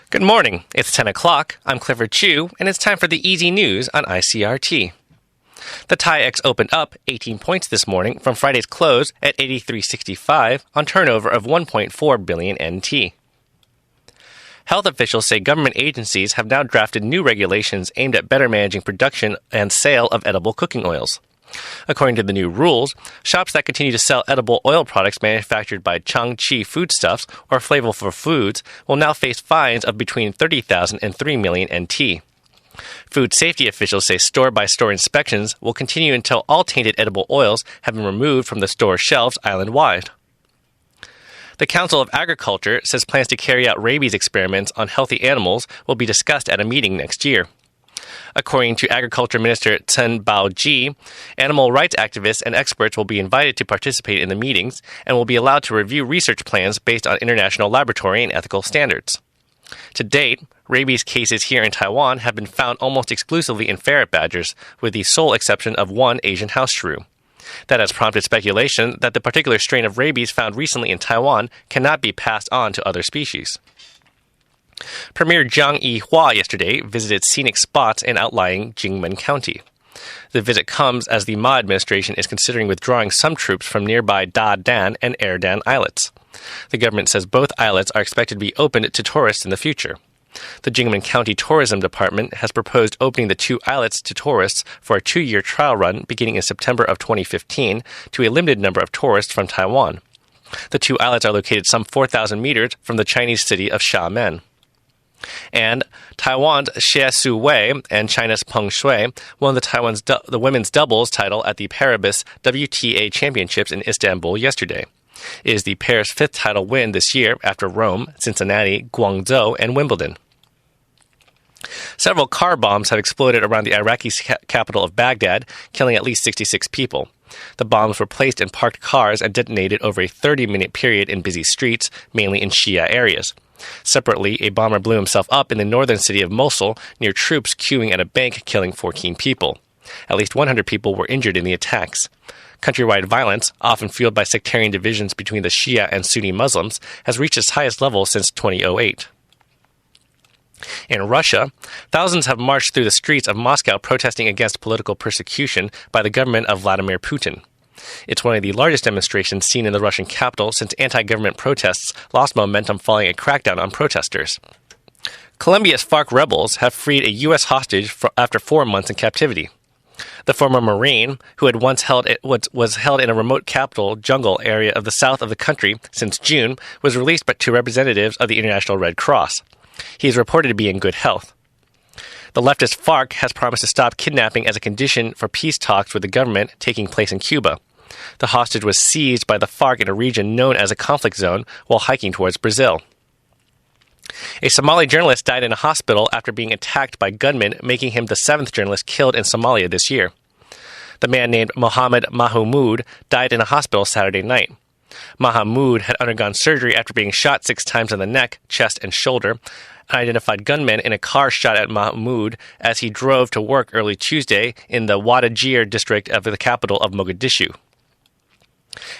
Good morning. It's 10 o'clock. I'm Clifford Chu, and it's time for the Easy News on ICRT. The TAIEX opened up 18 points this morning from Friday's close at 83.65 on turnover of 1.4 billion NT. Health officials say government agencies have now drafted new regulations aimed at better managing production and sale of edible cooking oils. According to the new rules, shops that continue to sell edible oil products manufactured by Changqi Foodstuffs or Flavorful Foods will now face fines of between 30,000 and 3 million NT. Food safety officials say store-by-store inspections will continue until all tainted edible oils have been removed from the store shelves island-wide. The Council of Agriculture says plans to carry out rabies experiments on healthy animals will be discussed at a meeting next year. According to Agriculture Minister Chen Baoji, animal rights activists and experts will be invited to participate in the meetings and will be allowed to review research plans based on international laboratory and ethical standards. To date, rabies cases here in Taiwan have been found almost exclusively in ferret badgers, with the sole exception of one Asian house shrew. That has prompted speculation that the particular strain of rabies found recently in Taiwan cannot be passed on to other species. Premier Zhang Yihua yesterday visited scenic spots in outlying Jingmen County. The visit comes as the Ma administration is considering withdrawing some troops from nearby Da Dan and Air Dan islets. The government says both islets are expected to be opened to tourists in the future. The Jingmen County Tourism Department has proposed opening the two islets to tourists for a 2-year trial run beginning in September of 2015 to a limited number of tourists from Taiwan. The two islets are located some 4,000 meters from the Chinese city of Xiamen. And Taiwan's Xie Su Wei and China's Peng Shui won the women's doubles title at the Paribas WTA Championships in Istanbul yesterday. It is the pair's 5th title win this year after Rome, Cincinnati, Guangzhou, and Wimbledon. Several car bombs have exploded around the Iraqi capital of Baghdad, killing at least 66 people. The bombs were placed in parked cars and detonated over a 30-minute period in busy streets, mainly in Shia areas. Separately, a bomber blew himself up in the northern city of Mosul near troops queuing at a bank, killing 14 people. At least 100 people were injured in the attacks. Countrywide violence, often fueled by sectarian divisions between the Shia and Sunni Muslims, has reached its highest level since 2008. In Russia, thousands have marched through the streets of Moscow protesting against political persecution by the government of Vladimir Putin. It's one of the largest demonstrations seen in the Russian capital since anti-government protests lost momentum following a crackdown on protesters. Colombia's FARC rebels have freed a U.S. hostage after 4 months in captivity. The former Marine, who had once was held in a remote capital jungle area of the south of the country since June, was released to representatives of the International Red Cross. He is reported to be in good health. The leftist FARC has promised to stop kidnapping as a condition for peace talks with the government taking place in Cuba. The hostage was seized by the FARC in a region known as a conflict zone while hiking towards Brazil. A Somali journalist died in a hospital after being attacked by gunmen, making him the 7th journalist killed in Somalia this year. The man named Mohammed Mahmoud died in a hospital Saturday night. Mahmoud had undergone surgery after being shot 6 times in the neck, chest, and shoulder. Unidentified gunmen in a car shot at Mahmoud as he drove to work early Tuesday in the Wadajir district of the capital of Mogadishu.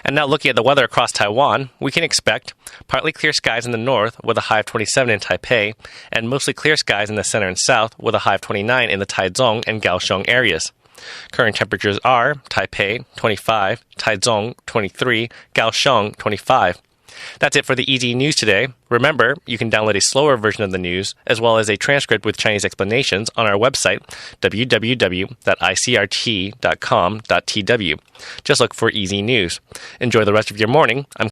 And now looking at the weather across Taiwan, we can expect partly clear skies in the north with a high of 27 in Taipei, and mostly clear skies in the center and south with a high of 29 in the Taichung and Kaohsiung areas. Current temperatures are Taipei 25, Taichung 23, Kaohsiung 25. That's it for the Easy News today. Remember, you can download a slower version of the news, as well as a transcript with Chinese explanations on our website, www.icrt.com.tw. Just look for Easy News. Enjoy the rest of your morning. I'm